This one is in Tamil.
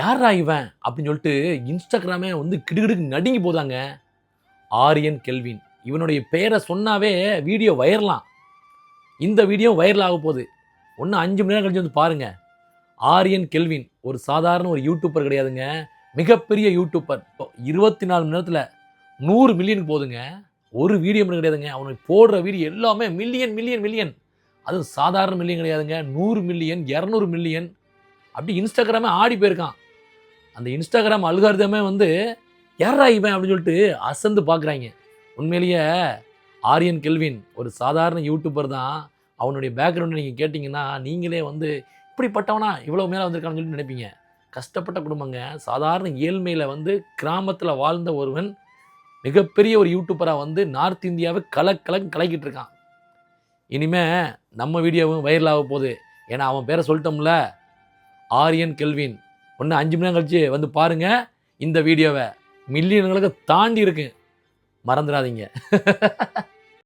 யாரா இவன் அப்படின்னு சொல்லிட்டு இன்ஸ்டாகிராமே வந்து கிடுகிடுக்கு நடுங்கி போதாங்க. ஆரியன் கெல்வின் இவனுடைய பெயரை சொன்னாவே வீடியோ வைரலாம். இந்த வீடியோ வைரல் ஆக போகுது. ஒன்று 5 மணி நேரம் கழிச்சு வந்து பாருங்க. ஆரியன் கெல்வின் ஒரு சாதாரண ஒரு யூடியூபர் கிடையாதுங்க, மிகப்பெரிய யூடியூபர். 24 மணி நேரத்தில் 100 மில்லியனுக்கு போகுதுங்க. ஒரு வீடியோ மட்டும் கிடையாதுங்க, அவனுக்கு போடுற வீடியோ எல்லாமே மில்லியன் மில்லியன் மில்லியன். அதுவும் சாதாரண மில்லியன் கிடையாதுங்க, 100 மில்லியன் 200 மில்லியன். அப்படி இன்ஸ்டாகிராமே ஆடி போயிருக்கான். அந்த இன்ஸ்டாகிராம் அல்காரிதமே வந்து யாரா இவன் அப்படின்னு சொல்லிட்டு அசந்து பார்க்குறாங்க. உண்மையிலேயே ஆரியன் கெல்வின் ஒரு சாதாரண யூடியூபர் தான். அவனுடைய பேக்ரவுண்டை நீங்கள் கேட்டிங்கன்னா நீங்களே வந்து இப்படிப்பட்டவனா இவ்வளோ மேலே வந்திருக்கான்னு சொல்லிட்டு நினைப்பீங்க. கஷ்டப்பட்ட குடும்பங்க, சாதாரண ஏழ்மையில் வந்து கிராமத்தில் வாழ்ந்த ஒருவன் மிகப்பெரிய ஒரு யூடியூபராக வந்து நார்த் இந்தியாவை கலக்கிட்டு இருக்கான். இனிமே நம்ம வீடியோவும் வைரல் ஆக போகுது. ஏன்னா அவன் பேரை சொல்லிட்டோம்ல, ஆரியன் கெல்வின். ஒன்று 5 மணி நேரம் கழிச்சு வந்து பாருங்க. இந்த வீடியோவை மில்லியன்களுக்கு தாண்டி இருக்கு, மறந்துடாதீங்க.